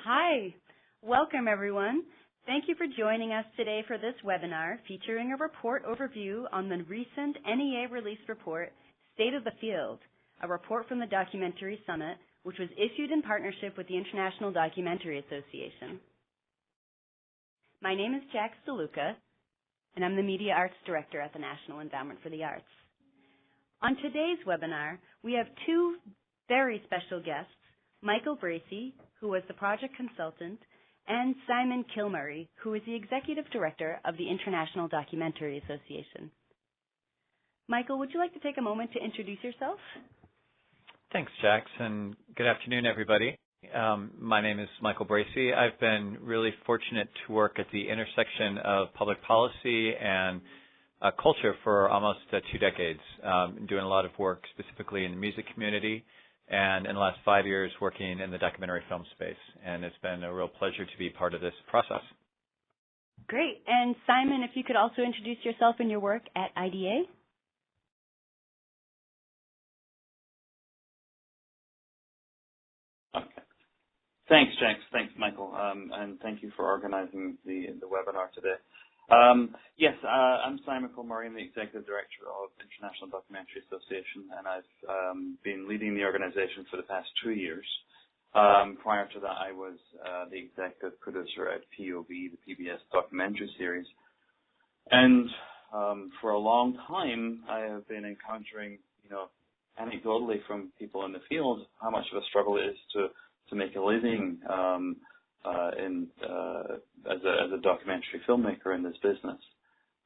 Hi. Welcome, everyone. Thank you for joining us today for this webinar featuring a report overview on the recent NEA release report, State of the Field, a report from the Documentary Summit, which was issued in partnership with the International Documentary Association. My name is Jax Deluca, and I'm the Media Arts Director at the National Endowment for the Arts. On today's webinar, we have two very special guests, Michael Bracy, who was the project consultant, and Simon Kilmurry, who is the Executive Director of the International Documentary Association. Michael, would you like to take a moment to introduce yourself? Thanks, Jax, and good afternoon, everybody. My name is Michael Bracy. I've been really fortunate to work at the intersection of public policy and culture for almost 2 decades, doing a lot of work specifically in the music community, and in the last 5 years working in the documentary film space. And it's been a real pleasure to be part of this process. Great. And Simon, if you could also introduce yourself and your work at IDA. Okay. Thanks, Jax. Thanks, Michael. And thank you for organizing the webinar today. Yes, I'm Simon Kilmurry. I'm the Executive Director of the International Documentary Association, and I've been leading the organization for the past 2 years. Prior to that, I was the executive producer at POV, the PBS documentary series. And for a long time, I have been encountering, anecdotally from people in the field, how much of a struggle it is to make a living as a documentary filmmaker in this business.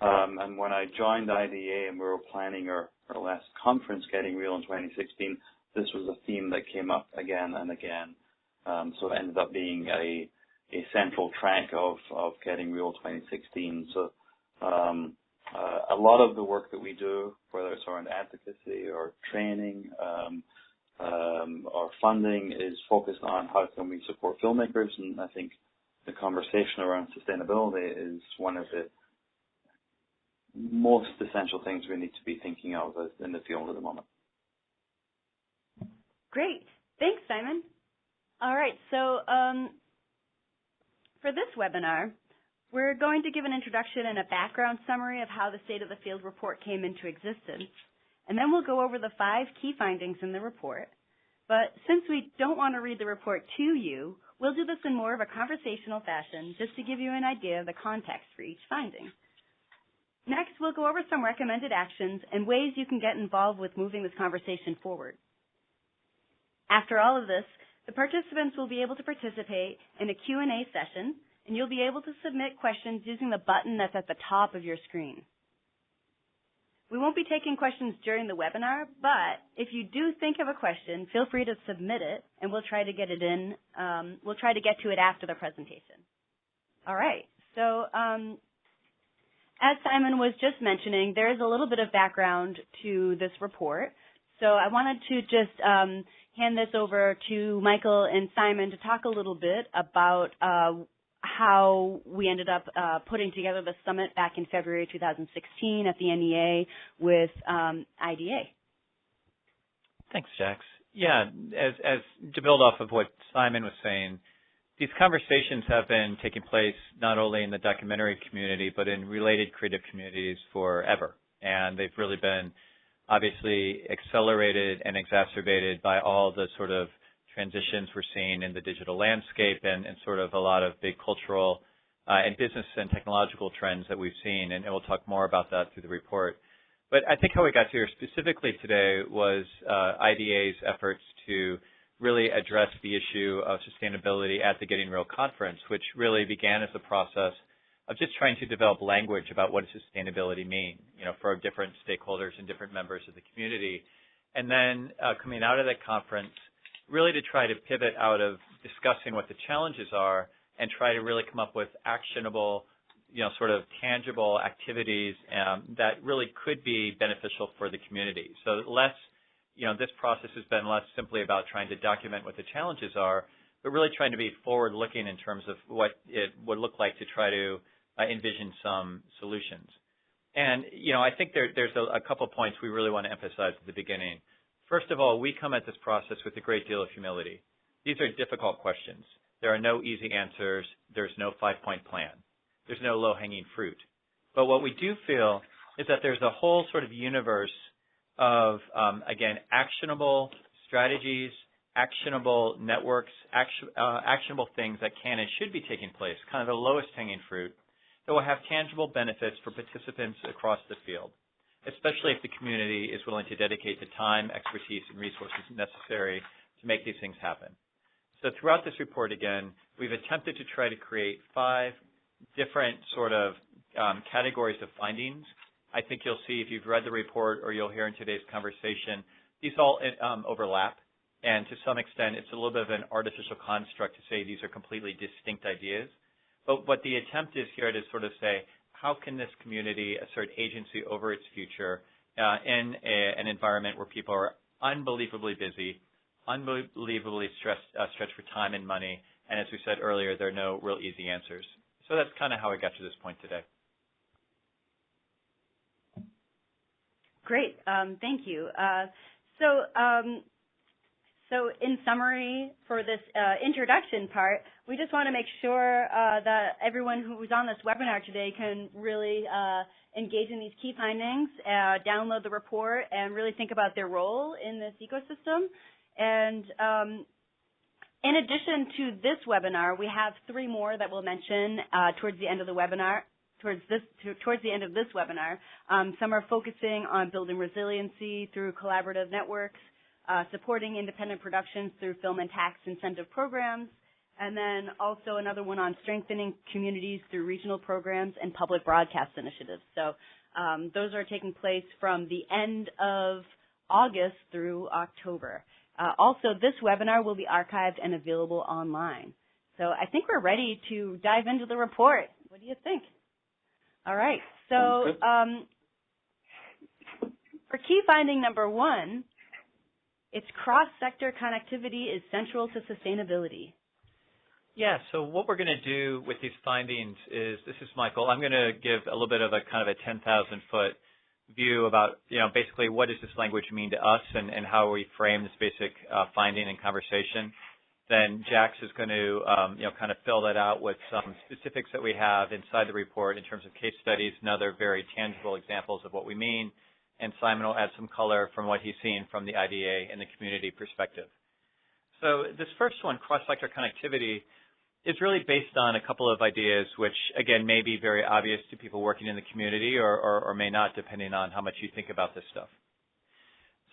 And when I joined IDA and we were planning our last conference, Getting Real, in 2016, this was a theme that came up again and again. So it ended up being a central track of Getting Real 2016. So a lot of the work that we do, whether it's around advocacy or training, or funding, is focused on how can we support filmmakers, and I think the conversation around sustainability is one of the most essential things we need to be thinking of in the field at the moment. Great. Thanks, Simon. All right, so for this webinar, we're going to give an introduction and a background summary of how the State of the Field report came into existence. And then we'll go over the 5 key findings in the report. But since we don't want to read the report to you, we'll do this in more of a conversational fashion just to give you an idea of the context for each finding. Next, we'll go over some recommended actions and ways you can get involved with moving this conversation forward. After all of this, the participants will be able to participate in a Q&A session, and you'll be able to submit questions using the button that's at the top of your screen. We won't be taking questions during the webinar, but if you do think of a question, feel free to submit it, and we'll try to get it in. We'll try to get to it after the presentation. All right. So as Simon was just mentioning, there is a little bit of background to this report. So I wanted to just hand this over to Michael and Simon to talk a little bit about how we ended up putting together the summit back in February 2016 at the NEA with IDA. Thanks, Jax. Yeah, as to build off of what Simon was saying, these conversations have been taking place not only in the documentary community, but in related creative communities forever. And they've really been obviously accelerated and exacerbated by all the sort of transitions we're seeing in the digital landscape and sort of a lot of big cultural and business and technological trends that we've seen, and we'll talk more about that through the report. But I think how we got here specifically today was IDA's efforts to really address the issue of sustainability at the Getting Real conference, which really began as a process of just trying to develop language about what does sustainability mean, for different stakeholders and different members of the community. And then coming out of that conference, really to try to pivot out of discussing what the challenges are and try to really come up with actionable, sort of tangible activities that really could be beneficial for the community. So less, this process has been less simply about trying to document what the challenges are, but really trying to be forward-looking in terms of what it would look like to try to envision some solutions. And, I think there's a couple points we really want to emphasize at the beginning. First of all, we come at this process with a great deal of humility. These are difficult questions. There are no easy answers. There's no 5-point plan. There's no low-hanging fruit. But what we do feel is that there's a whole sort of universe of, again, actionable strategies, actionable networks, actionable things that can and should be taking place, kind of the lowest hanging fruit, that will have tangible benefits for participants across the field, especially if the community is willing to dedicate the time, expertise, and resources necessary to make these things happen. So throughout this report, again, we've attempted to try to create 5 different sort of categories of findings. I think you'll see if you've read the report or you'll hear in today's conversation, these all overlap. And to some extent, it's a little bit of an artificial construct to say these are completely distinct ideas. But what the attempt is here to sort of say, how can this community assert agency over its future in an environment where people are unbelievably busy, unbelievably stretched for time and money, and as we said earlier, there are no real easy answers. So that's kind of how I got to this point today. Great, thank you. So in summary, for this introduction part, we just want to make sure that everyone who was on this webinar today can really engage in these key findings, download the report, and really think about their role in this ecosystem. And in addition to this webinar, we have 3 more that we'll mention towards the end of the webinar. Towards the end of this webinar. Some are focusing on building resiliency through collaborative networks, supporting independent productions through film and tax incentive programs, and then also another one on strengthening communities through regional programs and public broadcast initiatives. So those are taking place from the end of August through October. Also, this webinar will be archived and available online. So I think we're ready to dive into the report. What do you think? All right. So for key finding number 1, its cross-sector connectivity is central to sustainability. Yeah, so what we're going to do with these findings is, this is Michael, I'm going to give a little bit of a kind of a 10,000-foot view about, basically what does this language mean to us and how we frame this basic finding and conversation. Then Jax is going to, kind of fill that out with some specifics that we have inside the report in terms of case studies and other very tangible examples of what we mean. And Simon will add some color from what he's seen from the IDA and the community perspective. So this first one, cross-sector connectivity, is really based on a couple of ideas which, again, may be very obvious to people working in the community or may not, depending on how much you think about this stuff.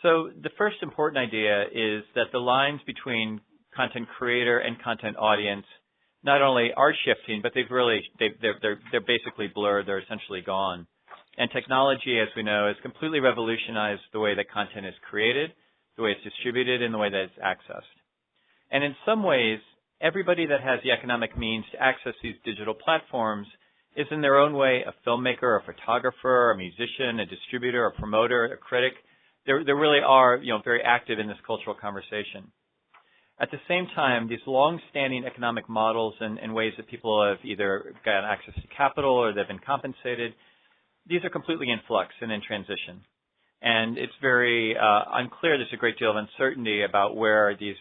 So the first important idea is that the lines between content creator and content audience not only are shifting, but they're basically blurred. They're essentially gone. And technology, as we know, has completely revolutionized the way that content is created, the way it's distributed, and the way that it's accessed. And in some ways, everybody that has the economic means to access these digital platforms is in their own way a filmmaker, a photographer, a musician, a distributor, a promoter, a critic. They really are, very active in this cultural conversation. At the same time, these long-standing economic models and ways that people have either gotten access to capital or they've been compensated, these are completely in flux and in transition. And it's very unclear. There's a great deal of uncertainty about where these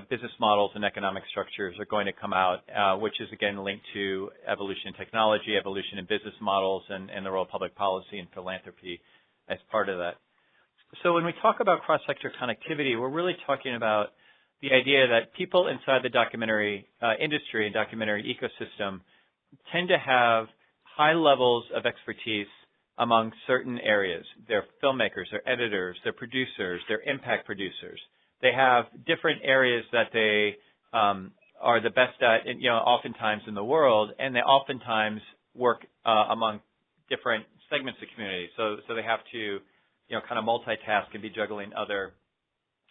business models and economic structures are going to come out, which is, again, linked to evolution in technology, evolution in business models, and the role of public policy and philanthropy as part of that. So when we talk about cross-sector connectivity, we're really talking about the idea that people inside the documentary industry and documentary ecosystem tend to have high levels of expertise among certain areas. They're filmmakers, they're editors, they're producers, they're impact producers. They have different areas that they are the best at, oftentimes in the world, and they oftentimes work among different segments of community. So they have to, kind of multitask and be juggling other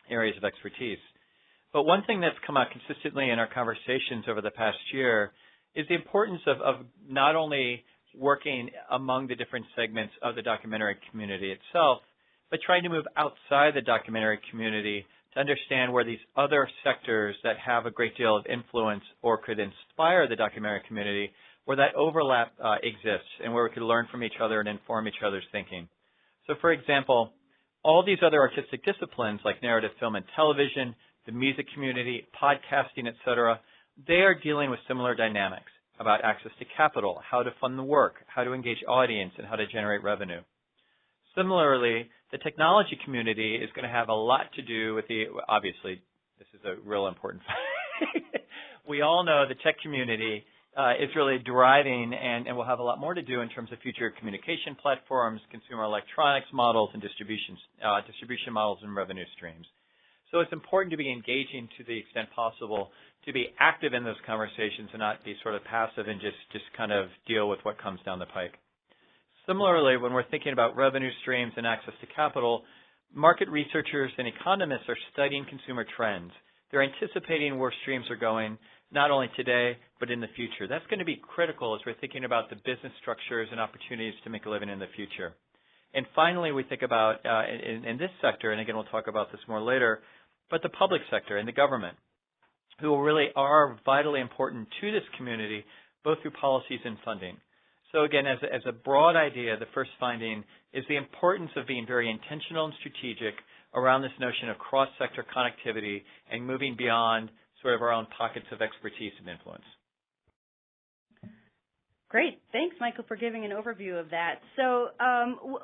areas of expertise. But one thing that's come out consistently in our conversations over the past year is the importance of not only working among the different segments of the documentary community itself, but trying to move outside the documentary community to understand where these other sectors that have a great deal of influence or could inspire the documentary community, where that overlap exists and where we could learn from each other and inform each other's thinking. So, for example, all these other artistic disciplines like narrative film and television, the music community, podcasting, et cetera, they are dealing with similar dynamics about access to capital, how to fund the work, how to engage audience, and how to generate revenue. Similarly, the technology community is going to have a lot to do with obviously, this is a real important fact. We all know the tech community is really driving and will have a lot more to do in terms of future communication platforms, consumer electronics models, and distribution models and revenue streams. So it's important to be engaging to the extent possible, to be active in those conversations and not be sort of passive and just kind of deal with what comes down the pike. Similarly, when we're thinking about revenue streams and access to capital, market researchers and economists are studying consumer trends. They're anticipating where streams are going, not only today, but in the future. That's going to be critical as we're thinking about the business structures and opportunities to make a living in the future. And finally, we think about, in this sector, and again, we'll talk about this more later, but the public sector and the government, who really are vitally important to this community, both through policies and funding. So again, as a broad idea, the first finding is the importance of being very intentional and strategic around this notion of cross-sector connectivity and moving beyond sort of our own pockets of expertise and influence. Great. Thanks, Michael, for giving an overview of that. So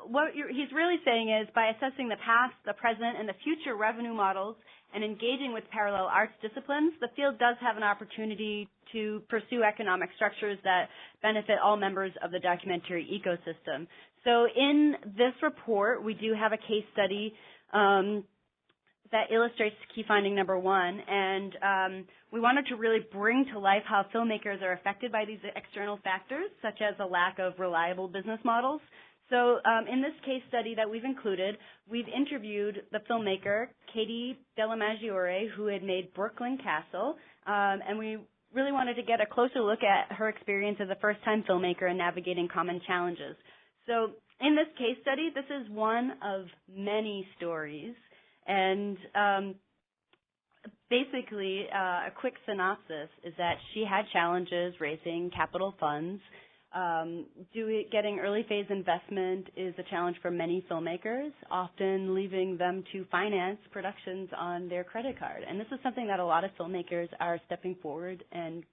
what he's really saying is by assessing the past, the present, and the future revenue models and engaging with parallel arts disciplines, the field does have an opportunity to pursue economic structures that benefit all members of the documentary ecosystem. So in this report, we do have a case study that illustrates key finding number one, and we wanted to really bring to life how filmmakers are affected by these external factors, such as a lack of reliable business models. So in this case study that we've included, we've interviewed the filmmaker, Katie Dellamaggiore, who had made Brooklyn Castle, and we really wanted to get a closer look at her experience as a first-time filmmaker and navigating common challenges. So in this case study, this is one of many stories. And basically, a quick synopsis is that she had challenges raising capital funds. Getting early phase investment is a challenge for many filmmakers, often leaving them to finance productions on their credit card. And this is something that a lot of filmmakers are stepping forward and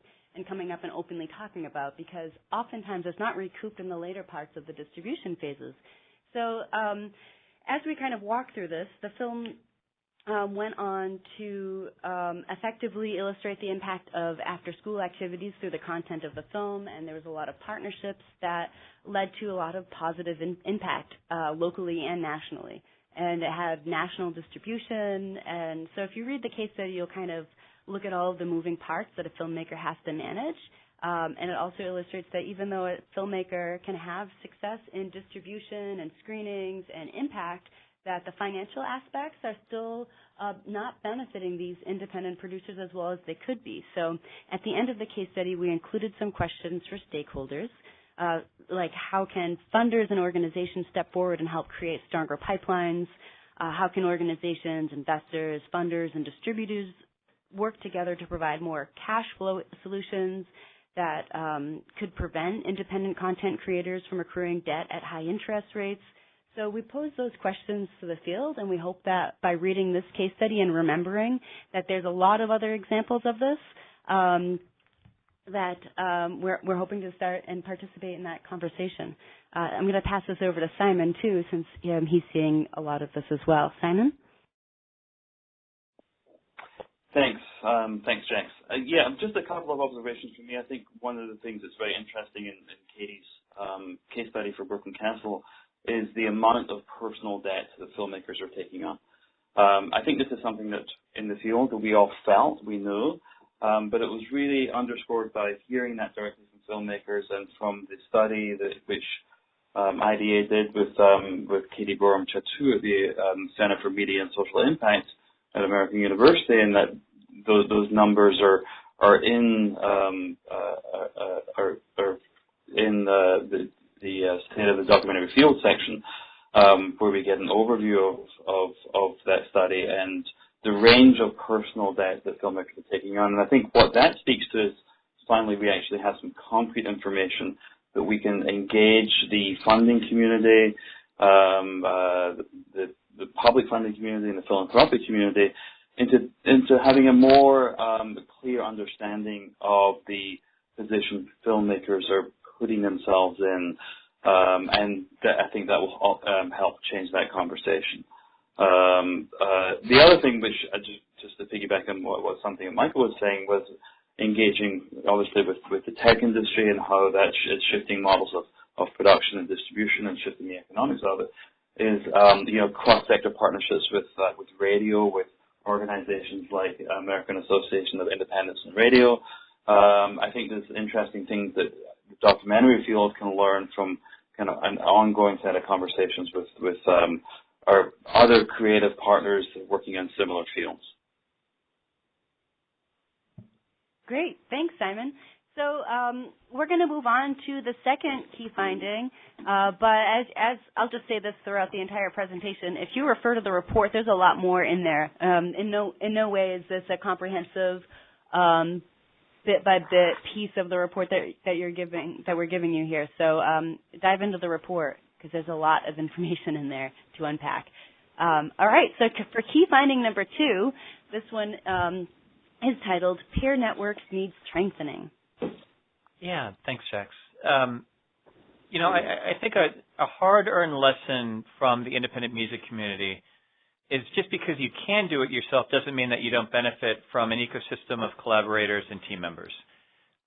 coming up and openly talking about, because oftentimes it's not recouped in the later parts of the distribution phases. So as we kind of walk through this, the film went on to effectively illustrate the impact of after-school activities through the content of the film, and there was a lot of partnerships that led to a lot of positive impact locally and nationally. And it had national distribution, and so if you read the case study, you'll kind of look at all of the moving parts that a filmmaker has to manage. And it also illustrates that even though a filmmaker can have success in distribution and screenings and impact, that the financial aspects are still not benefiting these independent producers as well as they could be. So at the end of the case study, we included some questions for stakeholders, like how can funders and organizations step forward and help create stronger pipelines? How can organizations, investors, funders, and distributors work together to provide more cash flow solutions that could prevent independent content creators from accruing debt at high interest rates? So we posed those questions to the field, and we hope that by reading this case study and remembering that there's a lot of other examples of this, we're hoping to start and participate in that conversation. I'm going to pass this over to Simon, too, since he's seeing a lot of this as well. Simon? Thanks. Thanks, Jax. Yeah, just a couple of observations from me. I think one of the things that's very interesting in Katie's case study for Brooklyn Castle is the amount of personal debt that filmmakers are taking on. I think this is something that in the field that we all felt, we know, but it was really underscored by hearing that directly from filmmakers and from the study which IDA did with Katie Gorham-Chatou at the Center for Media and Social Impact at American University, and that those numbers are in the State of the Documentary Field section, where we get an overview of that study and the range of personal debt that filmmakers are taking on. And I think what that speaks to is finally we actually have some concrete information that we can engage the funding community, the public funding community and the philanthropic community into having a more clear understanding of the position filmmakers are putting themselves in, and I think that will help change that conversation. The other thing, which just to piggyback on what something that Michael was saying, was engaging obviously with the tech industry and how that is shifting models of production and distribution and shifting the economics of it, is cross-sector partnerships with radio, with organizations like American Association of Independents in Radio. I think there's interesting things that the documentary field can learn from kind of an ongoing set of conversations with our other creative partners working on similar fields. Great. Thanks, Simon. So we're going to move on to the second key finding, but as I'll just say this throughout the entire presentation, if you refer to the report, there's a lot more in there. In no way is this a comprehensive bit-by-bit piece of the report that we're giving you here. So dive into the report, because there's a lot of information in there to unpack. All right, so for key finding number 2, this one is titled Peer Networks Need Strengthening. Yeah, thanks, Jax. I think a hard-earned lesson from the independent music community is just because you can do it yourself doesn't mean that you don't benefit from an ecosystem of collaborators and team members.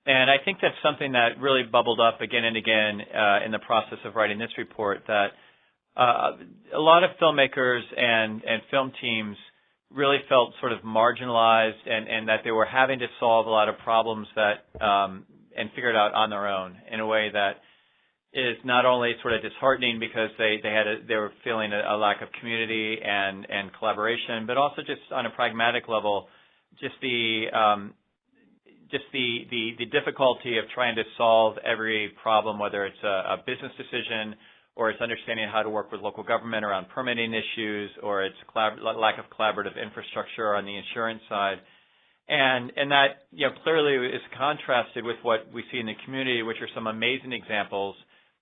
And I think that's something that really bubbled up again and again in the process of writing this report, that a lot of filmmakers and film teams really felt sort of marginalized and that they were having to solve a lot of problems that and figure it out on their own in a way that is not only sort of disheartening because they were feeling a lack of community and collaboration, but also just on a pragmatic level, just the difficulty of trying to solve every problem, whether it's a business decision or it's understanding how to work with local government around permitting issues, or it's lack of collaborative infrastructure on the insurance side. And that clearly is contrasted with what we see in the community, which are some amazing examples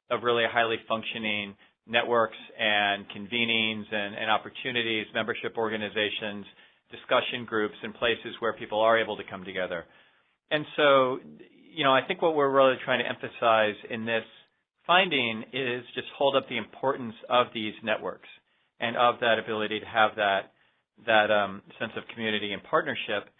of really highly functioning networks and convenings and opportunities, membership organizations, discussion groups, and places where people are able to come together. And so, I think what we're really trying to emphasize in this finding is just hold up the importance of these networks and of that ability to have that sense of community and partnership.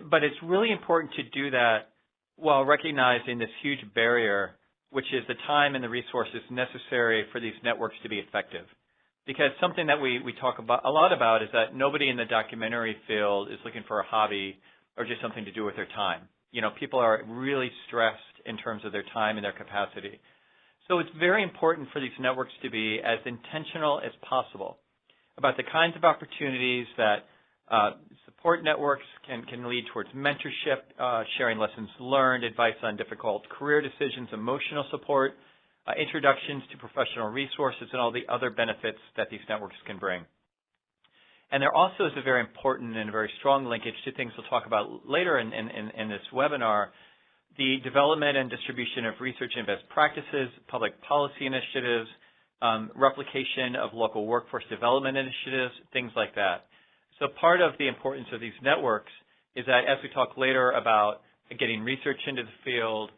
But it's really important to do that while recognizing this huge barrier, which is the time and the resources necessary for these networks to be effective. Because something that we talk about a lot about is that nobody in the documentary field is looking for a hobby or just something to do with their time. People are really stressed in terms of their time and their capacity. So it's very important for these networks to be as intentional as possible about the kinds of opportunities that support networks can lead towards mentorship, sharing lessons learned, advice on difficult career decisions, emotional support, introductions to professional resources, and all the other benefits that these networks can bring. And there also is a very important and a very strong linkage to things we'll talk about later in this webinar, the development and distribution of research and best practices, public policy initiatives, replication of local workforce development initiatives, things like that. So part of the importance of these networks is that as we talk later about getting research into the field,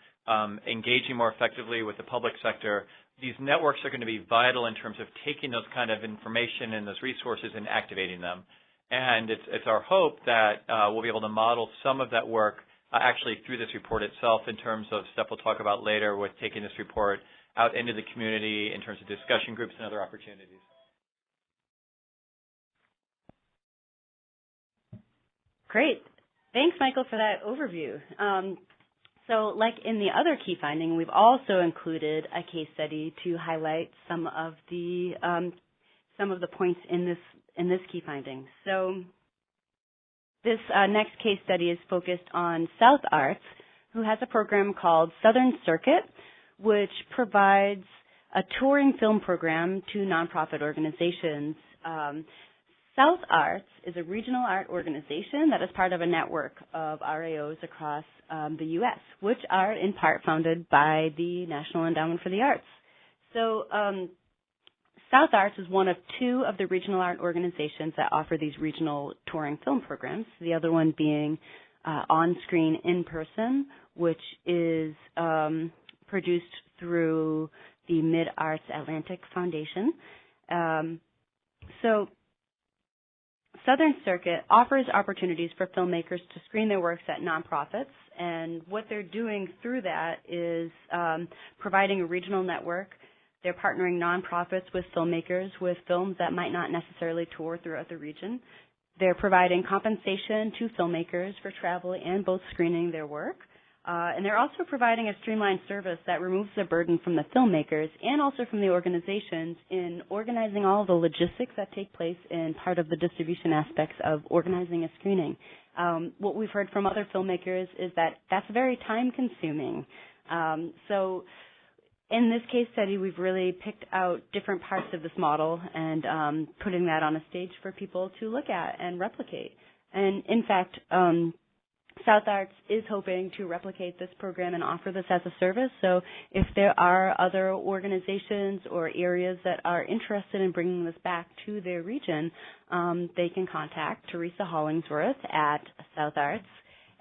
engaging more effectively with the public sector, these networks are going to be vital in terms of taking those kind of information and those resources and activating them. And it's our hope that we'll be able to model some of that work actually through this report itself in terms of stuff we'll talk about later with taking this report out into the community in terms of discussion groups and other opportunities. Great. Thanks, Michael, for that overview. So like in the other key finding, we've also included a case study to highlight some of the points in this key finding. So this next case study is focused on South Arts, who has a program called Southern Circuit, which provides a touring film program to nonprofit organizations. South Arts is a regional art organization that is part of a network of RAOs across the U.S., which are in part funded by the National Endowment for the Arts. So South Arts is one of two of the regional art organizations that offer these regional touring film programs, the other one being On-Screen In Person, which is produced through the Mid-Arts Atlantic Foundation. So Southern Circuit offers opportunities for filmmakers to screen their works at nonprofits, and what they're doing through that is providing a regional network. They're partnering nonprofits with filmmakers with films that might not necessarily tour throughout the region. They're providing compensation to filmmakers for travel and both screening their work. And they're also providing a streamlined service that removes the burden from the filmmakers and also from the organizations in organizing all of the logistics that take place in part of the distribution aspects of organizing a screening. What we've heard from other filmmakers is that that's very time-consuming. So in this case study, we've really picked out different parts of this model and putting that on a stage for people to look at and replicate. And in fact, South Arts is hoping to replicate this program and offer this as a service. So if there are other organizations or areas that are interested in bringing this back to their region, they can contact Teresa Hollingsworth at South Arts.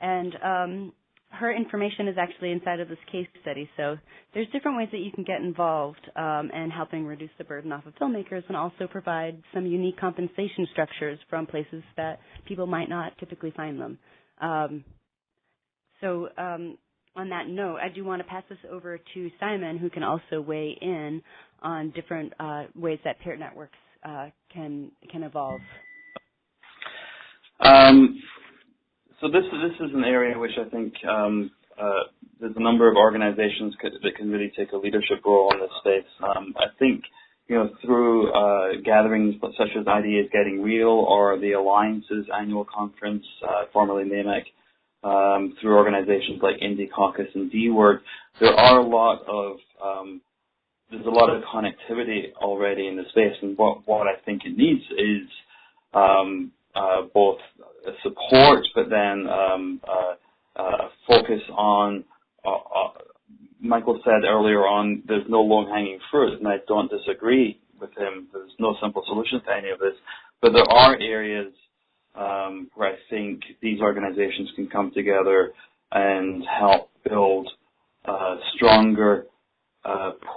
And her information is actually inside of this case study. So there's different ways that you can get involved in helping reduce the burden off of filmmakers and also provide some unique compensation structures from places that people might not typically find them. So on that note, I do want to pass this over to Simon, who can also weigh in on different ways that peer networks can evolve. So this is an area which I think there's a number of organizations that can really take a leadership role in this space. I think through gatherings such as Ideas Getting Real or the Alliance's annual conference, formerly NAMEC, through organizations like Indie Caucus and D-Word, there's a lot of connectivity already in the space, and what I think it needs is both support, but then focus on. Michael said earlier on, there's no low-hanging fruit, and I don't disagree with him. There's no simple solution to any of this, but there are areas where I think these organizations can come together and help build stronger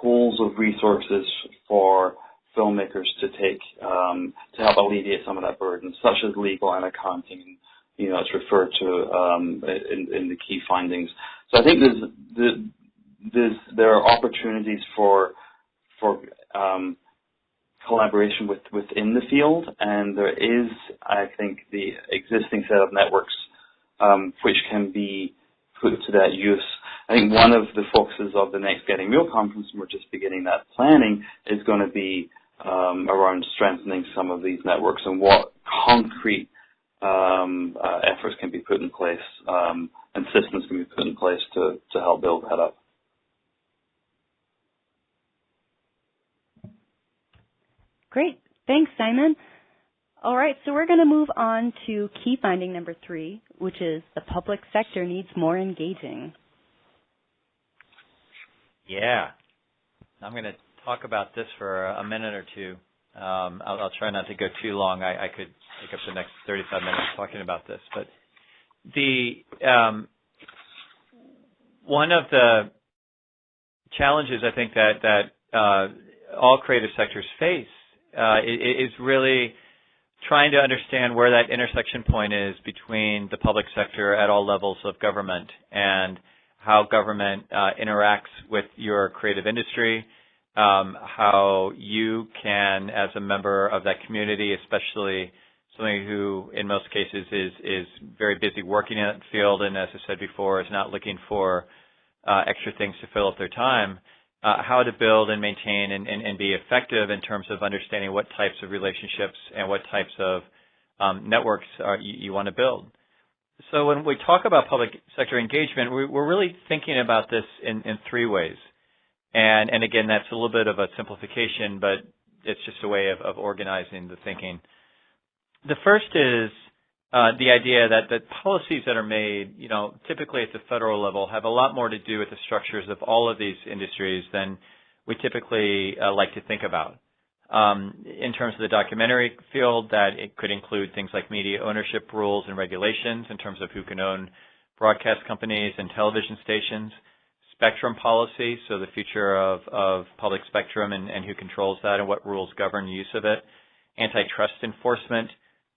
pools of resources for filmmakers to take to help alleviate some of that burden, such as legal and accounting. It's referred to in the key findings. So I think there are opportunities for collaboration within the field, and there is, I think, the existing set of networks which can be put to that use. I think one of the focuses of the next Getting Real conference, and we're just beginning that planning, is going to be around strengthening some of these networks and what concrete efforts can be put in place and systems can be put in place to help build that up. Great. Thanks, Simon. All right, so we're going to move on to key finding number 3, which is the public sector needs more engaging. Yeah. I'm going to talk about this for a minute or two. I'll try not to go too long. I could take up the next 35 minutes talking about this. But one of the challenges I think that all creative sectors face is really trying to understand where that intersection point is between the public sector at all levels of government and how government interacts with your creative industry, how you can, as a member of that community, especially somebody who in most cases is very busy working in that field and, as I said before, is not looking for extra things to fill up their time, how to build and maintain and be effective in terms of understanding what types of relationships and what types of networks you want to build. So when we talk about public sector engagement, we're really thinking about this in 3 ways. And again, that's a little bit of a simplification, but it's just a way of organizing the thinking. The first is the idea that policies that are made, typically at the federal level have a lot more to do with the structures of all of these industries than we typically like to think about. In terms of the documentary field, that it could include things like media ownership rules and regulations in terms of who can own broadcast companies and television stations, spectrum policy, so the future of public spectrum and who controls that and what rules govern use of it, antitrust enforcement,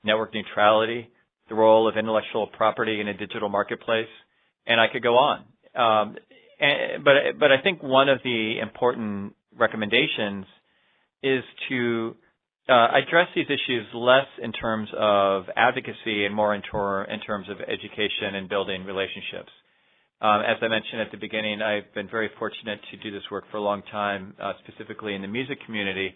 network neutrality, the role of intellectual property in a digital marketplace, and I could go on. But I think one of the important recommendations is to address these issues less in terms of advocacy and more in terms of education and building relationships. As I mentioned at the beginning, I've been very fortunate to do this work for a long time, specifically in the music community.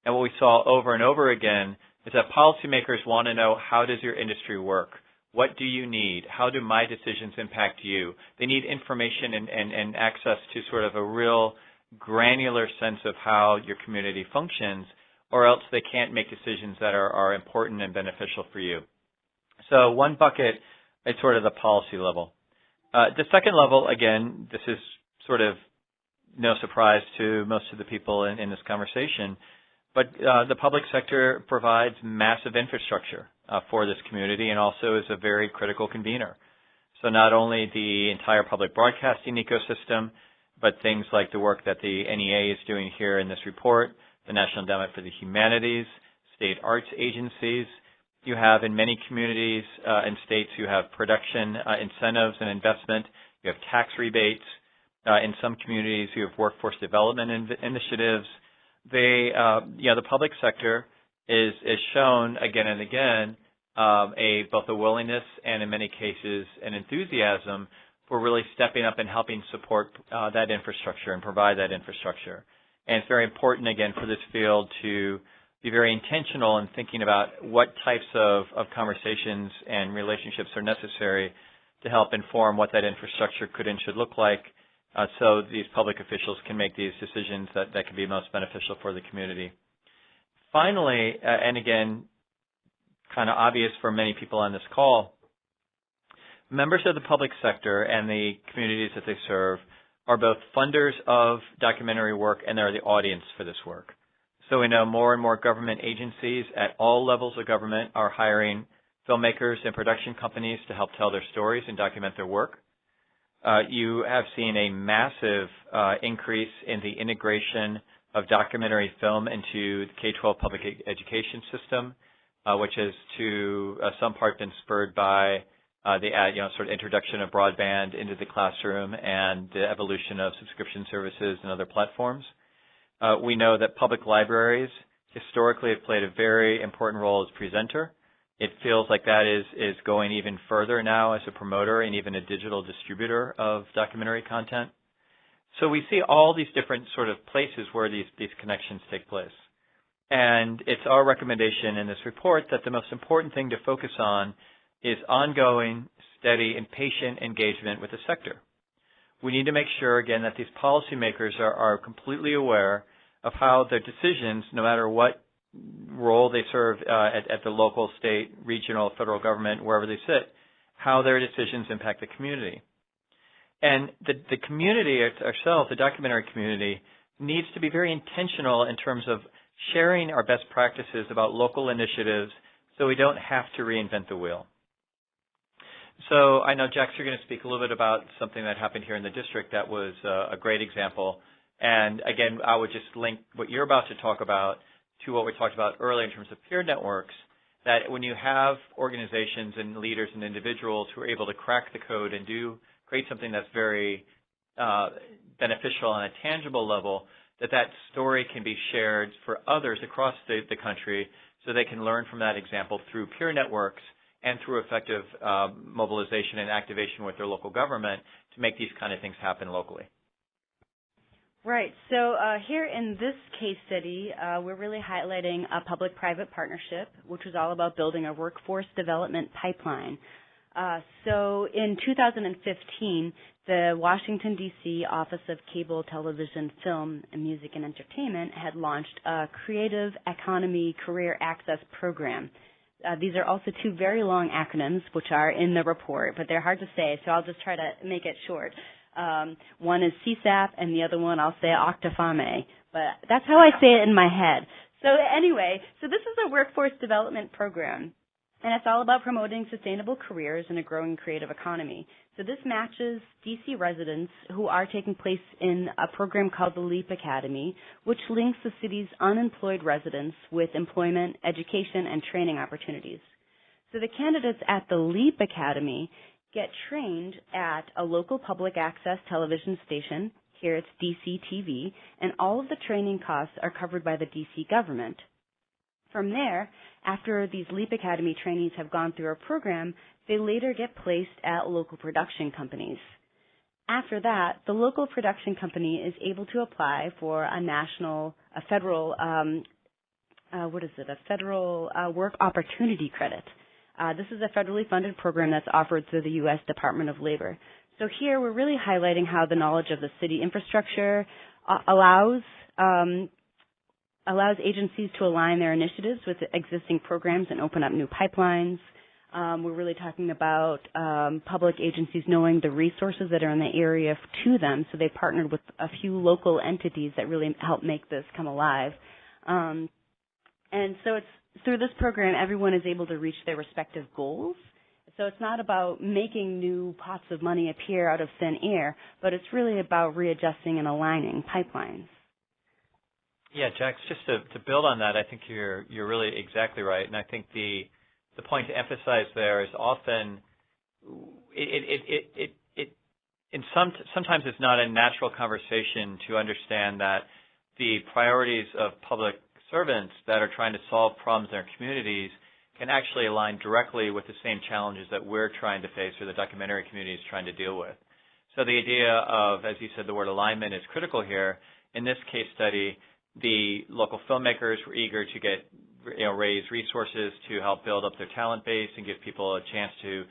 And what we saw over and over again is that policymakers want to know, how does your industry work? What do you need? How do my decisions impact you? They need information and access to sort of a real granular sense of how your community functions, or else they can't make decisions that are important and beneficial for you. So one bucket is sort of the policy level. The second level, again, this is sort of no surprise to most of the people in this conversation, but the public sector provides massive infrastructure for this community and also is a very critical convener. So not only the entire public broadcasting ecosystem, but things like the work that the NEA is doing here in this report, the National Endowment for the Humanities, state arts agencies. You have in many communities and states, you have production incentives and investment. You have tax rebates. In some communities, you have workforce development initiatives. The public sector is shown again and again both a willingness and in many cases an enthusiasm for really stepping up and helping support that infrastructure and provide that infrastructure. And it's very important, again, for this field to be very intentional in thinking about what types of conversations and relationships are necessary to help inform what that infrastructure could and should look like so these public officials can make these decisions that can be most beneficial for the community. Finally, and again, kind of obvious for many people on this call, members of the public sector and the communities that they serve are both funders of documentary work and they're the audience for this work. So we know more and more government agencies at all levels of government are hiring filmmakers and production companies to help tell their stories and document their work. You have seen a massive increase in the integration of documentary film into the K-12 public education system, which has to some part been spurred by the sort of introduction of broadband into the classroom and the evolution of subscription services and other platforms. We know that public libraries historically have played a very important role as presenter. It feels like that is going even further now as a promoter and even a digital distributor of documentary content. So we see all these different sort of places where these connections take place. And it's our recommendation in this report that the most important thing to focus on is ongoing, steady, and patient engagement with the sector. We need to make sure, again, that these policymakers are completely aware of how their decisions, no matter what role they serve at the local, state, regional, federal government, wherever they sit, how their decisions impact the community. And the community ourselves, the documentary community, needs to be very intentional in terms of sharing our best practices about local initiatives so we don't have to reinvent the wheel. So I know, Jax, you're going to speak a little bit about something that happened here in the district that was a great example. And again, I would just link what you're about to talk about to what we talked about earlier in terms of peer networks, that when you have organizations and leaders and individuals who are able to crack the code and create something that's very beneficial on a tangible level, that story can be shared for others across the country so they can learn from that example through peer networks and through effective mobilization and activation with their local government to make these kind of things happen locally. Right. So here in this case study, we're really highlighting a public-private partnership, which was all about building a workforce development pipeline. So in 2015, the Washington, D.C. Office of Cable Television, Film, and Music and Entertainment had launched a Creative Economy Career Access Program. These are also two very long acronyms, which are in the report, but they're hard to say, so I'll just try to make it short. One is CSAP, and the other one I'll say Octafame. But that's how I say it in my head. So anyway, this is a workforce development program, and it's all about promoting sustainable careers in a growing creative economy. So this matches DC residents who are taking place in a program called the LEAP Academy, which links the city's unemployed residents with employment, education, and training opportunities. So the candidates at the LEAP Academy get trained at a local public access television station. Here it's DC TV, and all of the training costs are covered by the DC government. From there, after these LEAP Academy trainees have gone through our program, they later get placed at local production companies. After that, the local production company is able to apply for a federal work opportunity credit. This is a federally funded program that's offered through the U.S. Department of Labor. So here we're really highlighting how the knowledge of the city infrastructure allows agencies to align their initiatives with existing programs and open up new pipelines. We're really talking about public agencies knowing the resources that are in the area to them, so they partnered with a few local entities that really help make this come alive. And so it's through this program, everyone is able to reach their respective goals. So it's not about making new pots of money appear out of thin air, but it's really about readjusting and aligning pipelines. Yeah, Jax, just to build on that, I think you're really exactly right, and I think the point to emphasize there is often sometimes it's not a natural conversation to understand that the priorities of public servants that are trying to solve problems in our communities can actually align directly with the same challenges that we're trying to face or the documentary community is trying to deal with. So the idea of, as you said, the word alignment is critical here. In this case study, the local filmmakers were eager to raise resources to help build up their talent base and give people a chance to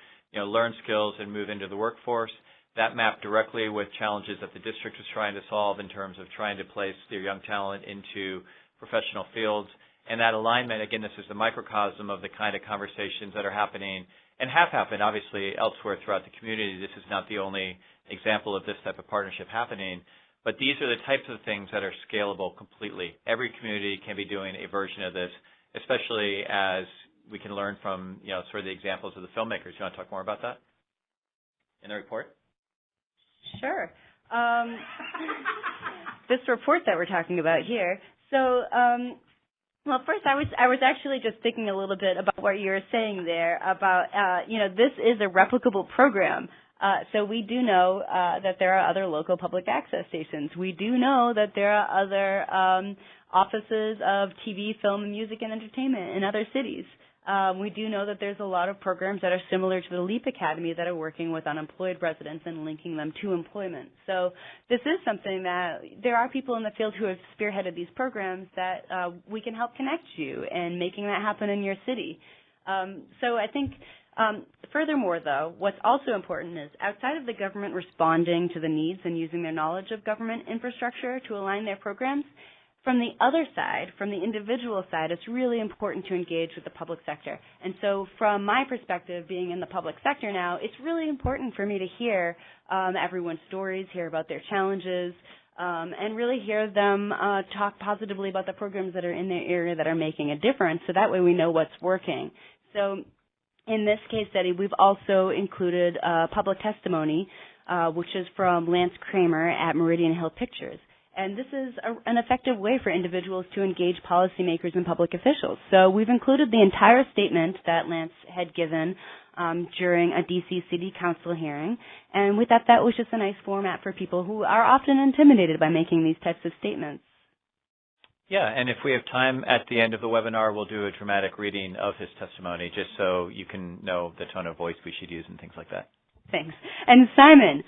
learn skills and move into the workforce. That mapped directly with challenges that the district was trying to solve in terms of trying to place their young talent into professional fields. And that alignment, again, this is the microcosm of the kind of conversations that are happening and have happened, obviously, elsewhere throughout the community. This is not the only example of this type of partnership happening. But these are the types of things that are scalable completely. Every community can be doing a version of this, especially as we can learn from, sort of the examples of the filmmakers. You want to talk more about that in the report? Sure. This report that we're talking about here. So, well, first I was actually just thinking a little bit about what you were saying there about, this is a replicable program. So we do know that there are other local public access stations. We do know that there are other offices of TV, film, and music and entertainment in other cities. We do know that there's a lot of programs that are similar to the LEAP Academy that are working with unemployed residents and linking them to employment. So this is something that there are people in the field who have spearheaded these programs that we can help connect you and making that happen in your city. So I think furthermore, though, what's also important is outside of the government responding to the needs and using their knowledge of government infrastructure to align their programs, from the other side, from the individual side, it's really important to engage with the public sector. And so from my perspective, being in the public sector now, it's really important for me to hear everyone's stories, hear about their challenges, and really hear them talk positively about the programs that are in their area that are making a difference, so that way we know what's working. So in this case study, we've also included public testimony, which is from Lance Kramer at Meridian Hill Pictures. And this is an effective way for individuals to engage policymakers and public officials. So we've included the entire statement that Lance had given during a D.C. City Council hearing. And we thought that was just a nice format for people who are often intimidated by making these types of statements. Yeah, and if we have time at the end of the webinar, we'll do a dramatic reading of his testimony just so you can know the tone of voice we should use and things like that. Thanks. And Simon,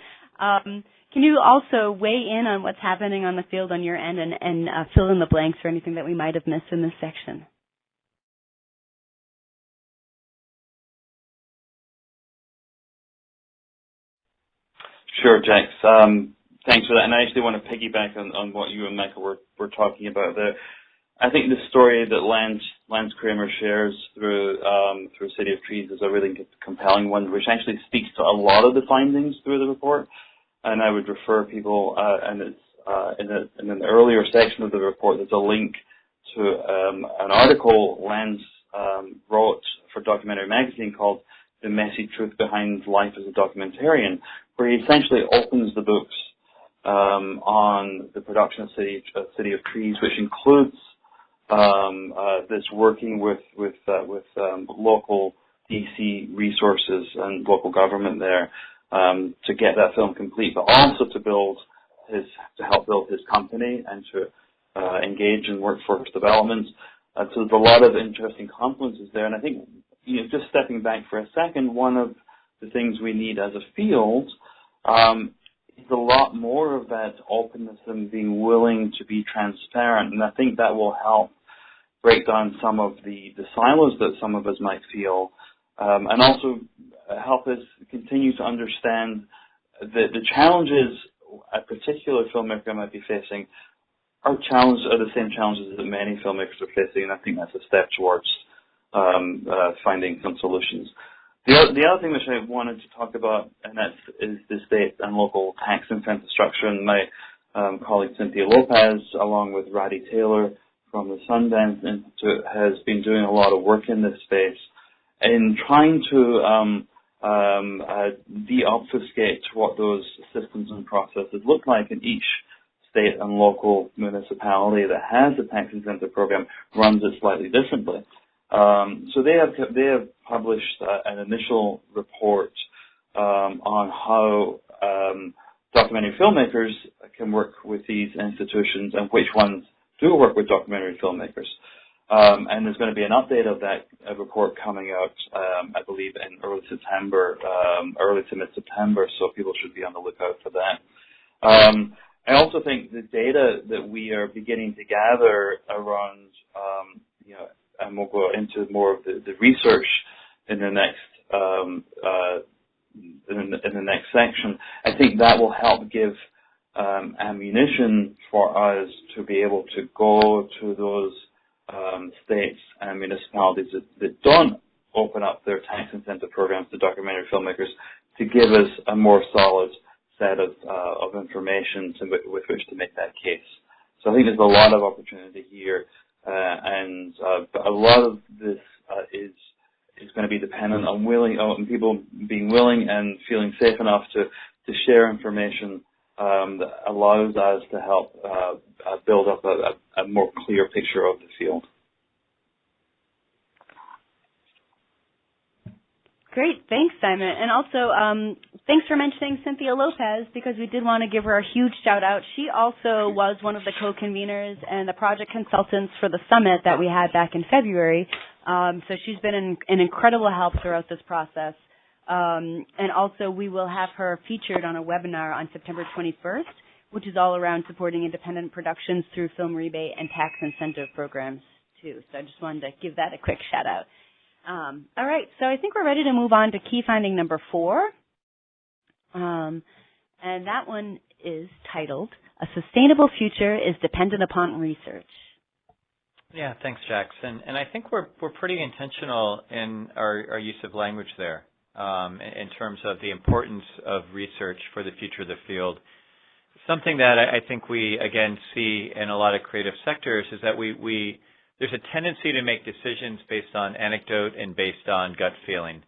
can you also weigh in on what's happening on the field on your end and fill in the blanks for anything that we might have missed in this section? Sure, Jax. Thanks for that. And I actually want to piggyback on what you and Michael were talking about there. I think the story that Lance Kramer shares through City of Trees is a really compelling one, which actually speaks to a lot of the findings through the report. And I would refer people, and it's in an earlier section of the report, there's a link to an article Lens wrote for Documentary Magazine called "The Messy Truth Behind Life as a Documentarian," where he essentially opens the books on the production of City of Trees, which includes this working with local DC resources and local government there to get that film complete, but also to help build his company and to engage in workforce development. So there's a lot of interesting confluences there, and I think just stepping back for a second, one of the things we need as a field is a lot more of that openness and being willing to be transparent, and I think that will help break down some of the silos that some of us might feel, and also help us continue to understand the challenges a particular filmmaker might be facing are the same challenges that many filmmakers are facing, and I think that's a step towards finding some solutions. The other thing which I wanted to talk about, and that is the state and local tax incentive structure, and my colleague Cynthia Lopez, along with Raddy Taylor from the Sundance Institute, has been doing a lot of work in this space in trying to de-obfuscate what those systems and processes look like in each state and local municipality that has a tax incentive program runs it slightly differently. So they have published an initial report on how documentary filmmakers can work with these institutions and which ones do work with documentary filmmakers. And there's going to be an update of that report coming out, I believe, in early September, early to mid-September, so people should be on the lookout for that. I also think the data that we are beginning to gather around, and we'll go into more of the research in the next section. I think that will help give ammunition for us to be able to go to those states and municipalities that don't open up their tax incentive programs to documentary filmmakers to give us a more solid set of information with which to make that case. So I think there's a lot of opportunity here, and a lot of this is going to be dependent on people being willing and feeling safe enough to share information that allows us to help build up a more clear picture of the field. Great, thanks, Simon. And also, thanks for mentioning Cynthia Lopez, because we did want to give her a huge shout out. She also was one of the co-conveners and the project consultants for the summit that we had back in February. So she's been an incredible help throughout this process. And also, we will have her featured on a webinar on September 21st, which is all around supporting independent productions through film rebate and tax incentive programs, too. So I just wanted to give that a quick shout out. All right, so I think we're ready to move on to key finding number 4. And that one is titled, "A Sustainable Future is Dependent Upon Research." Yeah, thanks, Jax. And I think we're pretty intentional in our use of language there in terms of the importance of research for the future of the field. Something that I think we, again, see in a lot of creative sectors is that there's a tendency to make decisions based on anecdote and based on gut feeling.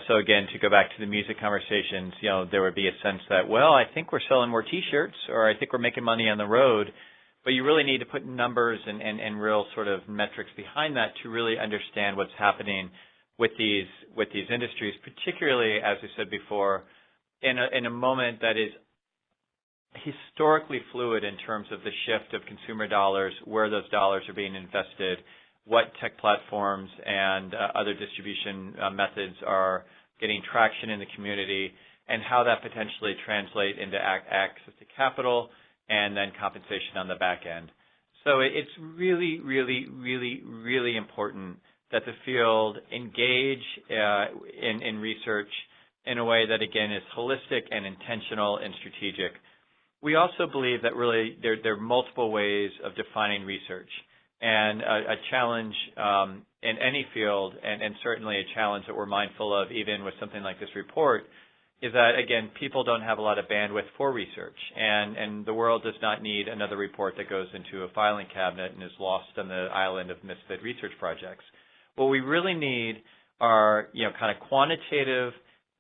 So again, to go back to the music conversations, there would be a sense that, well, I think we're selling more T-shirts, or I think we're making money on the road, but you really need to put numbers and real sort of metrics behind that to really understand what's happening with these industries, particularly, as I said before, in a moment that is historically fluid in terms of the shift of consumer dollars, where those dollars are being invested, what tech platforms and other distribution methods are getting traction in the community, and how that potentially translate into access to capital and then compensation on the back end. So it's really, really, really, really important that the field engage in research in a way that, again, is holistic and intentional and strategic. We also believe that really there are multiple ways of defining research, and a challenge in any field, and certainly a challenge that we're mindful of even with something like this report, is that, again, people don't have a lot of bandwidth for research, and the world does not need another report that goes into a filing cabinet and is lost on the island of misfit research projects. What we really need are, kind of quantitative,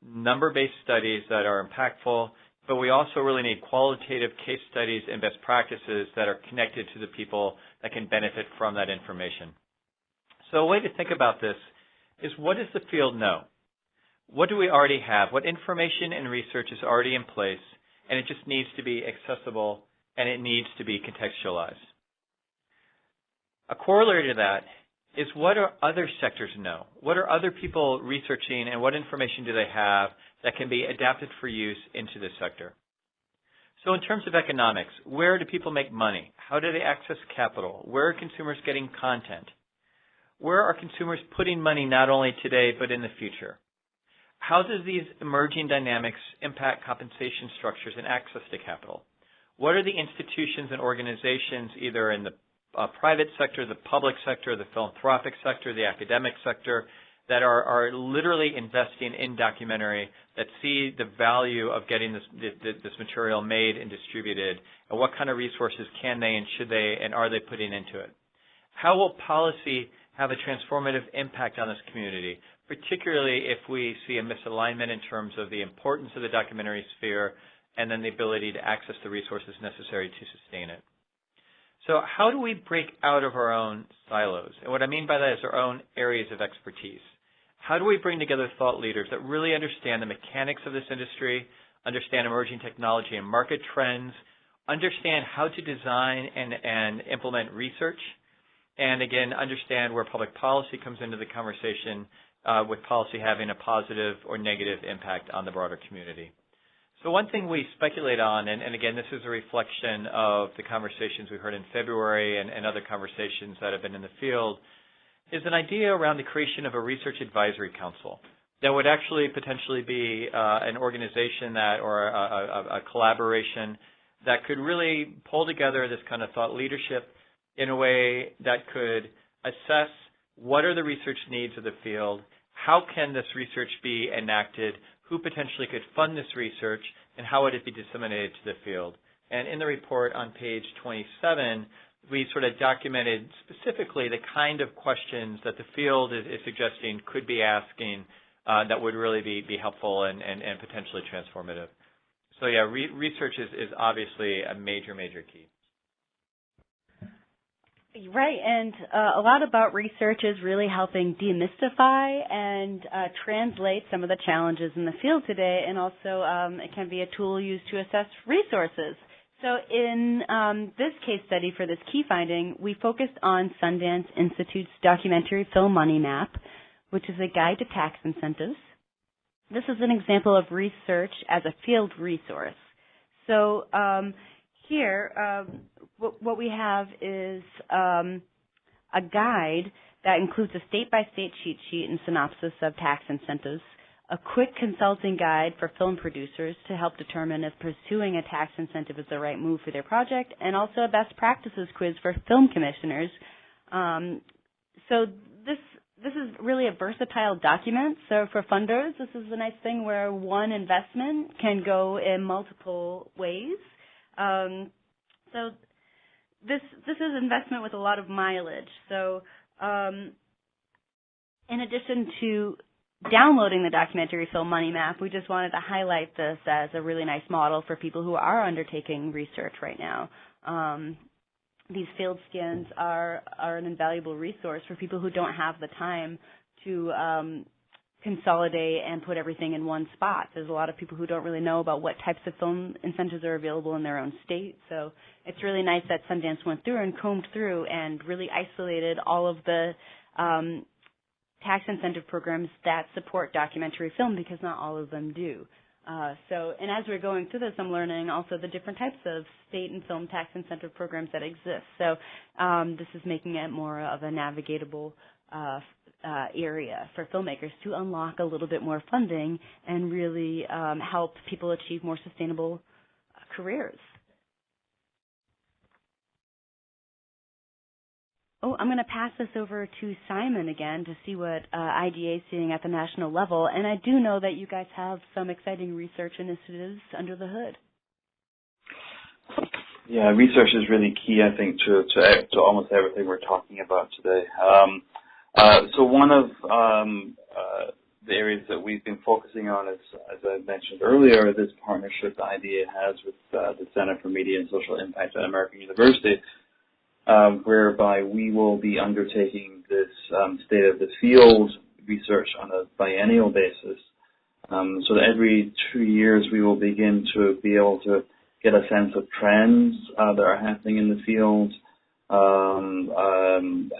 number-based studies that are impactful, but we also really need qualitative case studies and best practices that are connected to the people that can benefit from that information. So a way to think about this is, what does the field know? What do we already have? What information and research is already in place, and it just needs to be accessible, and it needs to be contextualized. A corollary to that is, what do other sectors know? What are other people researching, and what information do they have that can be adapted for use into this sector? So in terms of economics, where do people make money? How do they access capital? Where are consumers getting content? Where are consumers putting money not only today but in the future? How do these emerging dynamics impact compensation structures and access to capital? What are the institutions and organizations, either in the private sector, the public sector, the philanthropic sector, the academic sector, that are literally investing in documentary, that see the value of getting this material made and distributed, and what kind of resources can they and should they and are they putting into it? How will policy have a transformative impact on this community, particularly if we see a misalignment in terms of the importance of the documentary sphere and then the ability to access the resources necessary to sustain it? So how do we break out of our own silos? And what I mean by that is our own areas of expertise. How do we bring together thought leaders that really understand the mechanics of this industry, understand emerging technology and market trends, understand how to design and implement research, and again, understand where public policy comes into the conversation, with policy having a positive or negative impact on the broader community. So one thing we speculate on, and again, this is a reflection of the conversations we heard in February and other conversations that have been in the field, is an idea around the creation of a research advisory council that would actually potentially be an organization that, or a collaboration that could really pull together this kind of thought leadership in a way that could assess what are the research needs of the field, how can this research be enacted, who potentially could fund this research, and how would it be disseminated to the field. And in the report on page 27, we sort of documented specifically the kind of questions that the field is suggesting could be asking that would really be helpful and potentially transformative. So yeah, research is obviously a major key. Right, and a lot about research is really helping demystify and translate some of the challenges in the field today, and also it can be a tool used to assess resources. So in this case study for this key finding, we focused on Sundance Institute's documentary film money map, which is a guide to tax incentives. This is an example of research as a field resource. So here, what we have is a guide that includes a state-by-state cheat sheet and synopsis of tax incentives, a quick consulting guide for film producers to help determine if pursuing a tax incentive is the right move for their project, and also a best practices quiz for film commissioners. So this is really a versatile document. So for funders, this is a nice thing where one investment can go in multiple ways. So this is investment with a lot of mileage. So in addition to downloading the documentary film money map, we just wanted to highlight this as a really nice model for people who are undertaking research right now. These field skins are an invaluable resource for people who don't have the time to consolidate and put everything in one spot. There's a lot of people who don't really know about what types of film incentives are available in their own state. So it's really nice that Sundance went through and combed through and really isolated all of the tax incentive programs that support documentary film, because not all of them do. And as we're going through this, I'm learning also the different types of state and film tax incentive programs that exist. So this is making it more of a navigatable area for filmmakers to unlock a little bit more funding and really help people achieve more sustainable careers. Oh, I'm going to pass this over to Simon again to see what IDA is seeing at the national level. And I do know that you guys have some exciting research initiatives under the hood. Yeah, research is really key, I think, to almost everything we're talking about today. So one of the areas that we've been focusing on, as I mentioned earlier, this partnership the IDA has with the Center for Media and Social Impact at American University, whereby we will be undertaking this state of the field research on a biennial basis. So that every 2 years we will begin to be able to get a sense of trends that are happening in the field,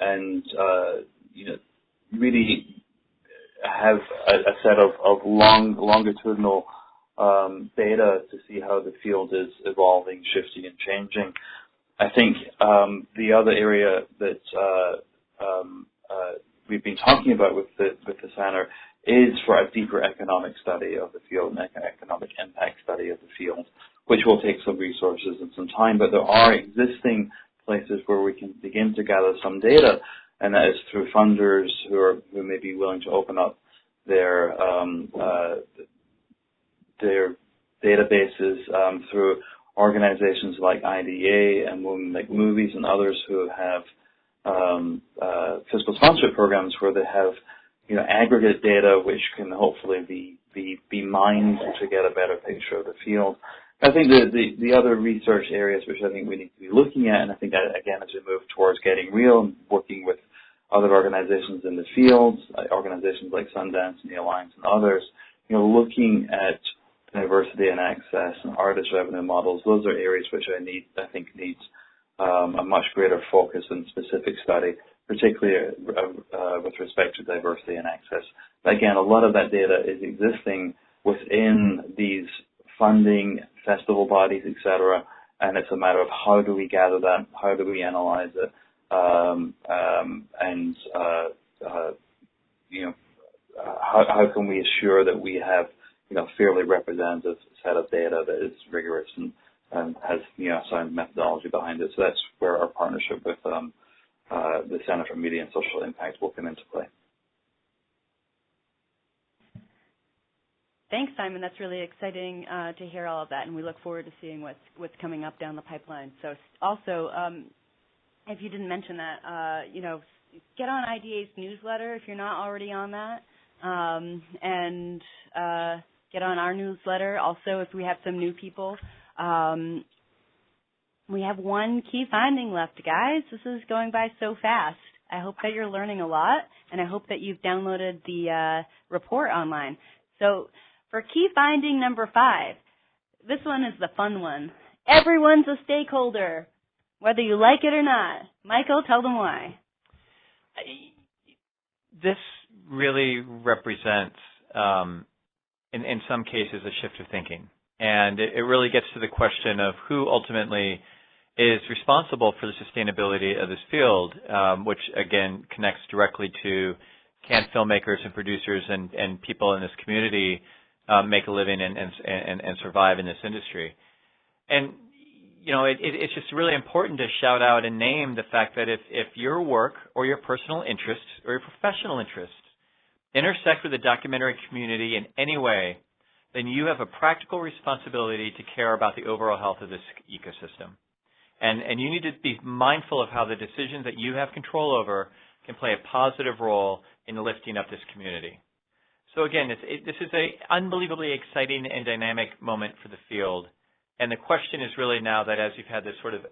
and really have a set of longitudinal data to see how the field is evolving, shifting, and changing. I think the other area that we've been talking about with the center is for a deeper economic study of the field, an economic impact study of the field, which will take some resources and some time, but there are existing places where we can begin to gather some data, and that is through funders who may be willing to open up their databases, through organizations like IDA and Women Make Movies and others who have fiscal sponsorship programs where they have aggregate data which can hopefully be mined to get a better picture of the field. I think the other research areas which I think we need to be looking at, and I think that, again, as we move towards getting real and working with other organizations in the field, organizations like Sundance and the Alliance and others, looking at diversity and access and artist revenue models, those are areas which I think needs a much greater focus and specific study, particularly with respect to diversity and access. But again, a lot of that data is existing within these funding festival bodies, etc., and it's a matter of how do we gather that, how do we analyze it, and how can we assure that we have fairly representative set of data that is rigorous and has sound methodology behind it. So that's where our partnership with the Center for Media and Social Impact will come into play. Thanks, Simon. That's really exciting to hear all of that, and we look forward to seeing what's coming up down the pipeline. So also, if you didn't mention that, get on IDA's newsletter if you're not already on that, and get on our newsletter. Also, if we have some new people, we have one key finding left, guys. This is going by so fast. I hope that you're learning a lot, and I hope that you've downloaded the report online. So for key finding number 5, this one is the fun one. Everyone's a stakeholder, whether you like it or not. Michael, tell them why. This really represents, in some cases, a shift of thinking. And it really gets to the question of who ultimately is responsible for the sustainability of this field, which, again, connects directly to can filmmakers and producers and people in this community make a living and survive in this industry. And, it's just really important to shout out and name the fact that if your work or your personal interests or your professional interests intersect with the documentary community in any way, then you have a practical responsibility to care about the overall health of this ecosystem. And you need to be mindful of how the decisions that you have control over can play a positive role in lifting up this community. So again, this is an unbelievably exciting and dynamic moment for the field. And the question is really now that as you've had this sort of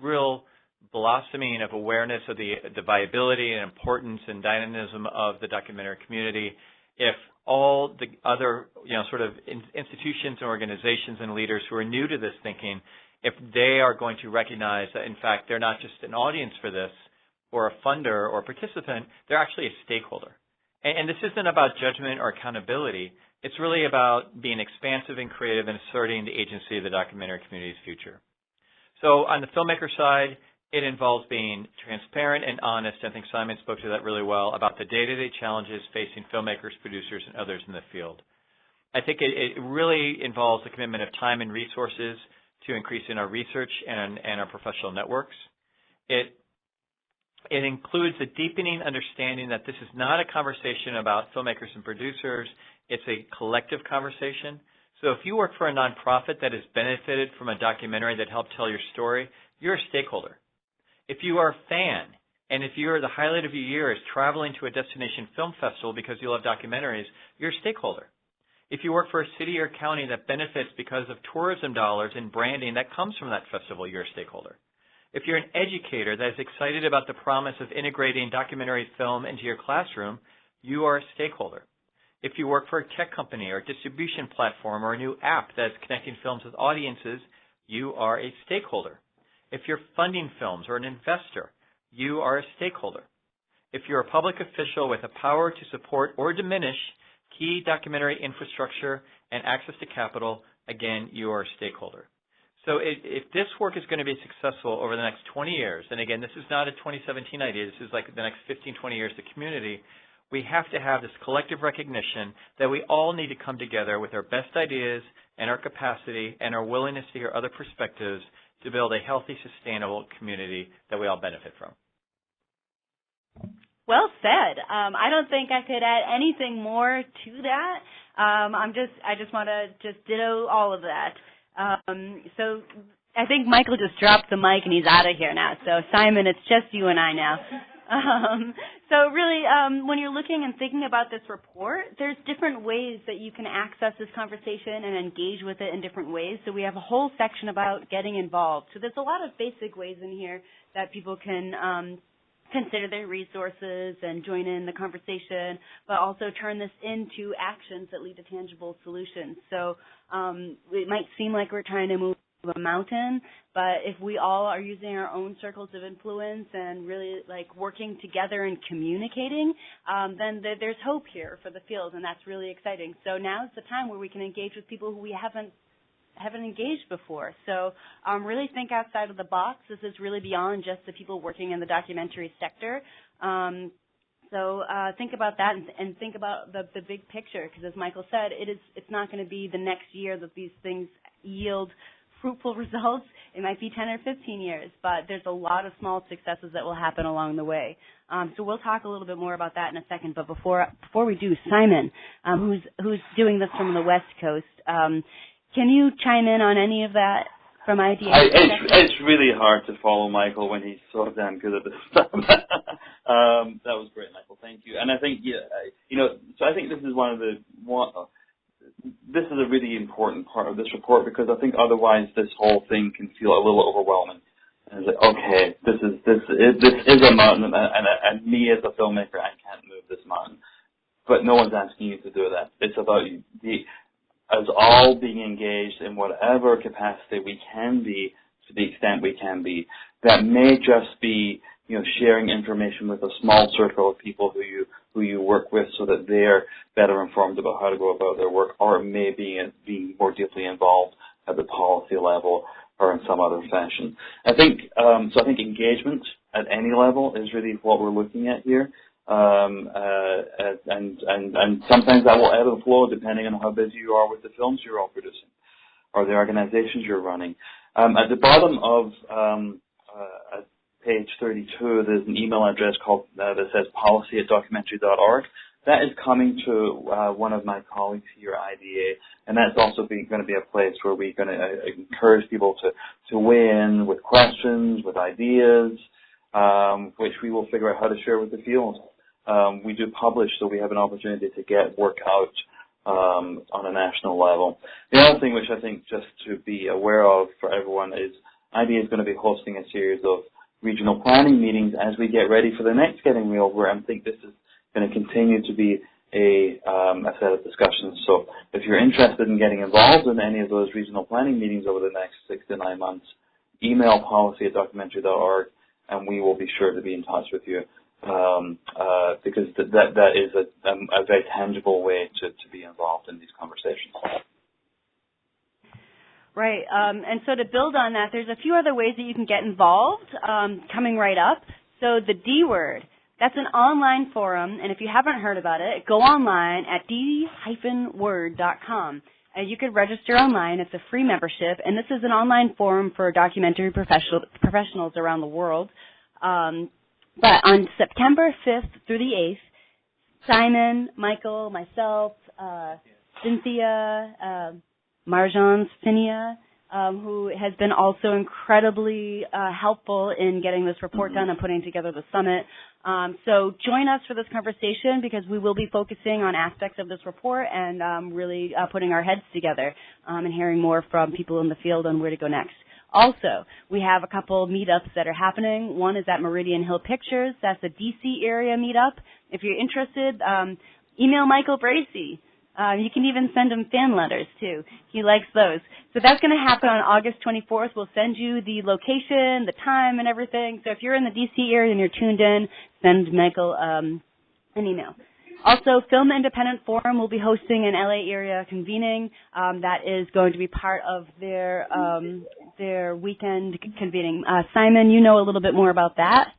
real blossoming of awareness of the viability and importance and dynamism of the documentary community, if all the other, sort of institutions and organizations and leaders who are new to this thinking, if they are going to recognize that, in fact, they're not just an audience for this or a funder or a participant, they're actually a stakeholder. And this isn't about judgment or accountability. It's really about being expansive and creative and asserting the agency of the documentary community's future. So on the filmmaker side, it involves being transparent and honest. I think Simon spoke to that really well about the day-to-day challenges facing filmmakers, producers, and others in the field. I think it really involves the commitment of time and resources to increase in our research and our professional networks. It It includes a deepening understanding that this is not a conversation about filmmakers and producers. It's a collective conversation. So if you work for a nonprofit that has benefited from a documentary that helped tell your story, you're a stakeholder. If you are a fan, and if the highlight of your year is traveling to a destination film festival because you love documentaries, you're a stakeholder. If you work for a city or county that benefits because of tourism dollars and branding that comes from that festival, you're a stakeholder. If you're an educator that is excited about the promise of integrating documentary film into your classroom, you are a stakeholder. If you work for a tech company or a distribution platform or a new app that's connecting films with audiences, you are a stakeholder. If you're funding films or an investor, you are a stakeholder. If you're a public official with the power to support or diminish key documentary infrastructure and access to capital, again, you are a stakeholder. So if this work is going to be successful over the next 20 years, and again, this is not a 2017 idea, this is like the next 15, 20 years, the community, we have to have this collective recognition that we all need to come together with our best ideas and our capacity and our willingness to hear other perspectives to build a healthy, sustainable community that we all benefit from. Well said. I don't think I could add anything more to that. I just want to just ditto all of that. So I think Michael just dropped the mic and he's out of here now. So Simon, it's just you and I now. So really, when you're looking and thinking about this report, there's different ways that you can access this conversation and engage with it in different ways. So we have a whole section about getting involved. So there's a lot of basic ways in here that people can consider their resources and join in the conversation, but also turn this into actions that lead to tangible solutions. So it might seem like we're trying to move a mountain, but if we all are using our own circles of influence and really like working together and communicating, then there's hope here for the field, and that's really exciting. So now's the time where we can engage with people who we haven't engaged before. So really think outside of the box. This is really beyond just the people working in the documentary sector. So think about that and think about the big picture, because as Michael said, it's not going to be the next year that these things yield fruitful results. It might be 10 or 15 years, but there's a lot of small successes that will happen along the way. So we'll talk a little bit more about that in a second. But before we do, Simon, who's doing this from the West Coast, can you chime in on any of that from IDA? It's really hard to follow Michael when he's so damn good at this stuff. That was great, Michael. Thank you. And I think, so I think this is this is a really important part of this report, because I think otherwise this whole thing can feel a little overwhelming. And it's like, okay, this is a mountain, and me as a filmmaker, I can't move this mountain. But no one's asking you to do that. It's about us all being engaged in whatever capacity we can be, to the extent we can be. That may just be, sharing information with a small circle of people who you work with, so that they're better informed about how to go about their work, or it may be being more deeply involved at the policy level or in some other fashion. I think engagement at any level is really what we're looking at here. And sometimes that will ebb and flow depending on how busy you are with the films you're all producing or the organizations you're running. At the bottom of at page 32, there's an email address that says policy@documentary.org. That is coming to one of my colleagues here at IDA, and that's also going to be a place where we're going to encourage people to weigh in with questions, with ideas, which we will figure out how to share with the field. We do publish, so we have an opportunity to get work out on a national level. The other thing which I think just to be aware of for everyone is IDA is going to be hosting a series of regional planning meetings as we get ready for the next Getting Real, where I think this is going to continue to be a set of discussions. So if you're interested in getting involved in any of those regional planning meetings over the next 6 to 9 months, email policy@documentary.org, and we will be sure to be in touch with you. Because that is a very tangible way to be involved in these conversations. Right. And so to build on that, there's a few other ways that you can get involved coming right up. So the D Word, that's an online forum, and if you haven't heard about it, go online at d-word.com. You could register online. It's a free membership, and this is an online forum for documentary professionals around the world. But on September 5th through the 8th, Simon, Michael, myself, Cynthia, Marjan Finia, who has been also incredibly helpful in getting this report done and putting together the summit. So join us for this conversation because we will be focusing on aspects of this report and really putting our heads together and hearing more from people in the field on where to go next. Also, we have a couple meetups that are happening. One is at Meridian Hill Pictures. That's a D.C. area meetup. If you're interested, email Michael Bracy. You can even send him fan letters, too. He likes those. So that's going to happen on August 24th. We'll send you the location, the time, and everything. So if you're in the D.C. area and you're tuned in, send Michael an email. Also, Film Independent Forum will be hosting an LA area convening. That is going to be part of their weekend convening. Simon, you know a little bit more about that.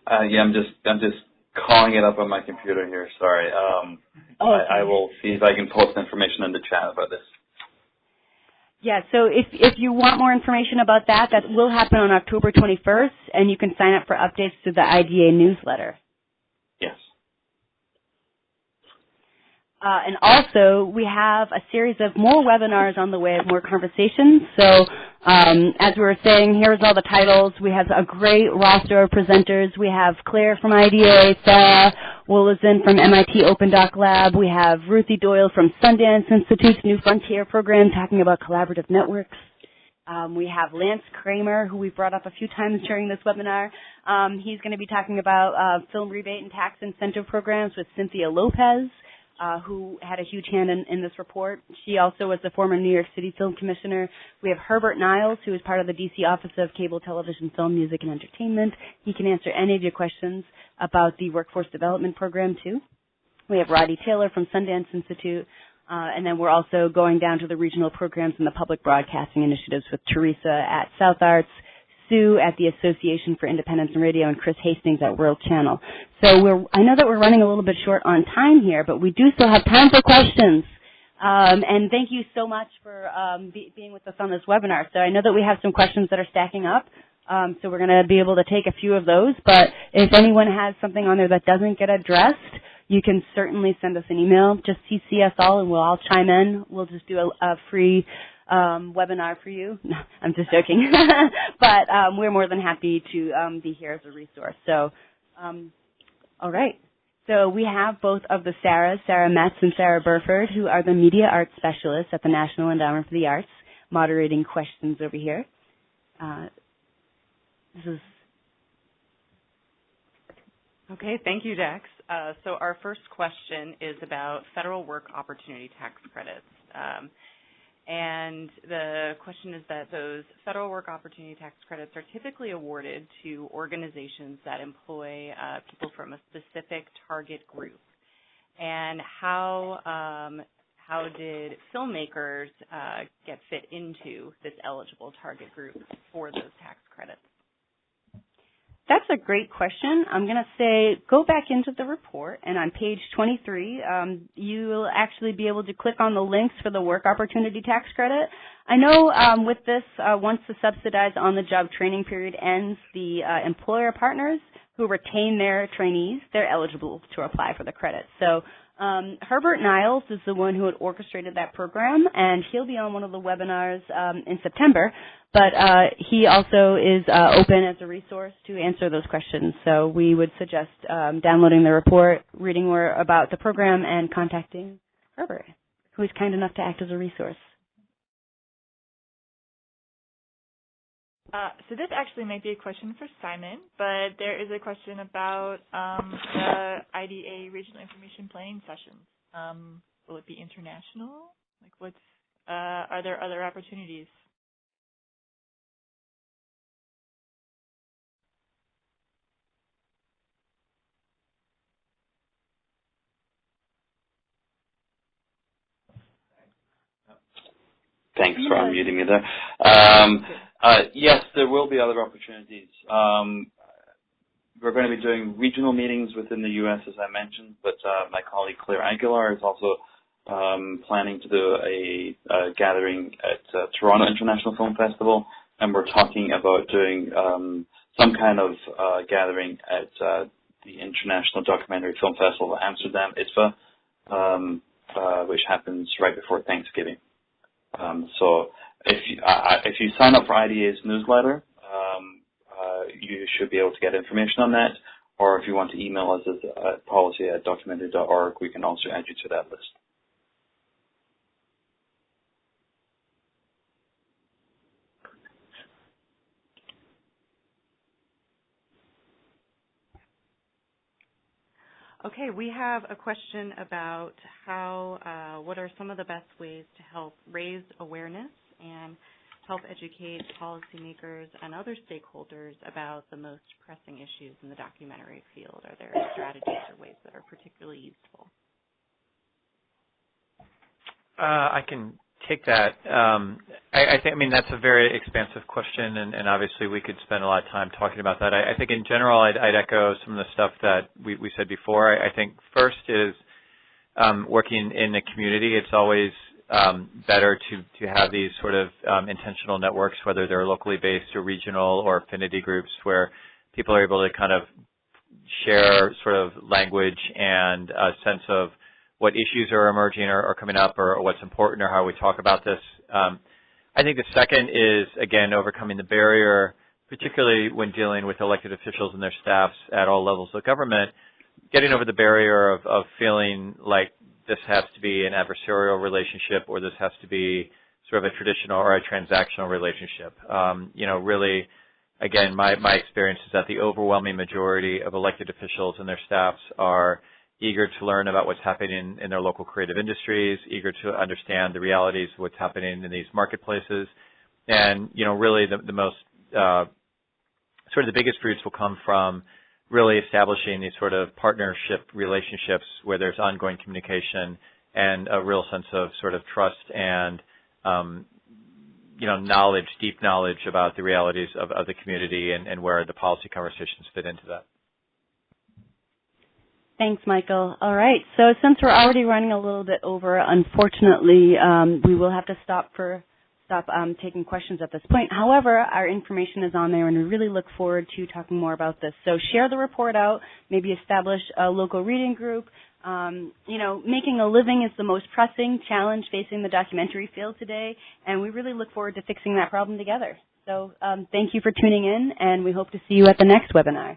Yeah, I'm just calling it up on my computer here. Sorry. I will see if I can post information in the chat about this. Yeah, so if you want more information about that, that will happen on October 21st, and you can sign up for updates to the IDA newsletter. Yes. And also, we have a series of more webinars on the way, more conversations. So as we were saying, here's all the titles. We have a great roster of presenters. We have Claire from IDA, Sarah Wolozin from MIT Open Doc Lab. We have Ruthie Doyle from Sundance Institute's New Frontier program talking about collaborative networks. We have Lance Kramer, who we've brought up a few times during this webinar. He's going to be talking about film rebate and tax incentive programs with Cynthia Lopez, who had a huge hand in this report. She also was the former New York City Film Commissioner. We have Herbert Niles, who is part of the D.C. Office of Cable Television, Film, Music, and Entertainment. He can answer any of your questions about the Workforce Development Program, too. We have Roddy Taylor from Sundance Institute. And then we're also going down to the regional programs and the public broadcasting initiatives with Teresa at South Arts, Sue at the Association for Independence in Radio, and Chris Hastings at World Channel. So I know that we're running a little bit short on time here, but we do still have time for questions. And thank you so much for being with us on this webinar. So I know that we have some questions that are stacking up, so we're going to be able to take a few of those. But if anyone has something on there that doesn't get addressed, you can certainly send us an email. Just CC us all, and we'll all chime in. We'll just do a free webinar for you. No, I'm just joking. But we're more than happy to be here as a resource. So, all right. So we have both of the Sarahs, Sarah Metz and Sarah Burford, who are the media arts specialists at the National Endowment for the Arts, moderating questions over here. Okay, thank you, Dex. So our first question is about federal work opportunity tax credits. And the question is that those federal work opportunity tax credits are typically awarded to organizations that employ people from a specific target group. And how did filmmakers get fit into this eligible target group for those tax credits? That's a great question. I'm going to say go back into the report, and on page 23, you will actually be able to click on the links for the work opportunity tax credit. I know with this, once the subsidized on-the-job training period ends, the employer partners who retain their trainees, they're eligible to apply for the credit. So Herbert Niles is the one who had orchestrated that program, and he'll be on one of the webinars in September. But he also is open as a resource to answer those questions. So we would suggest downloading the report, reading more about the program, and contacting Herbert, who is kind enough to act as a resource. So this actually might be a question for Simon, but there is a question about the IDA Regional Information Planning Sessions. Will it be international? Like, are there other opportunities? Thanks for unmuting me there. Yes, there will be other opportunities. We're going to be doing regional meetings within the U.S., as I mentioned, but my colleague Claire Aguilar is also planning to do a gathering at Toronto International Film Festival, and we're talking about doing some kind of gathering at the International Documentary Film Festival of Amsterdam, ITFA, which happens right before Thanksgiving. So if you sign up for IDA's newsletter, you should be able to get information on that. Or if you want to email us at policy@documentary.org, we can also add you to that list. Okay, we have a question about what are some of the best ways to help raise awareness and help educate policymakers and other stakeholders about the most pressing issues in the documentary field. Are there strategies or ways that are particularly useful? I can take that. I think that's a very expansive question, and obviously we could spend a lot of time talking about that. I think in general, I'd echo some of the stuff that we said before. I think first is working in the community. It's always better to have these sort of intentional networks, whether they're locally based or regional or affinity groups, where people are able to kind of share sort of language and a sense of what issues are emerging or coming up or what's important or how we talk about this. I think the second is, again, overcoming the barrier, particularly when dealing with elected officials and their staffs at all levels of government, getting over the barrier of feeling like this has to be an adversarial relationship or this has to be sort of a traditional or a transactional relationship. Really, again, my experience is that the overwhelming majority of elected officials and their staffs are eager to learn about what's happening in their local creative industries, eager to understand the realities of what's happening in these marketplaces. And, really the most, sort of the biggest fruits will come from really establishing these sort of partnership relationships where there's ongoing communication and a real sense of sort of trust and, knowledge, deep knowledge about the realities of the community and where the policy conversations fit into that. Thanks, Michael. All right, so since we're already running a little bit over, unfortunately, we will have to stop taking questions at this point. However, our information is on there, and we really look forward to talking more about this. So share the report out, maybe establish a local reading group. Making a living is the most pressing challenge facing the documentary field today, and we really look forward to fixing that problem together. So thank you for tuning in, and we hope to see you at the next webinar.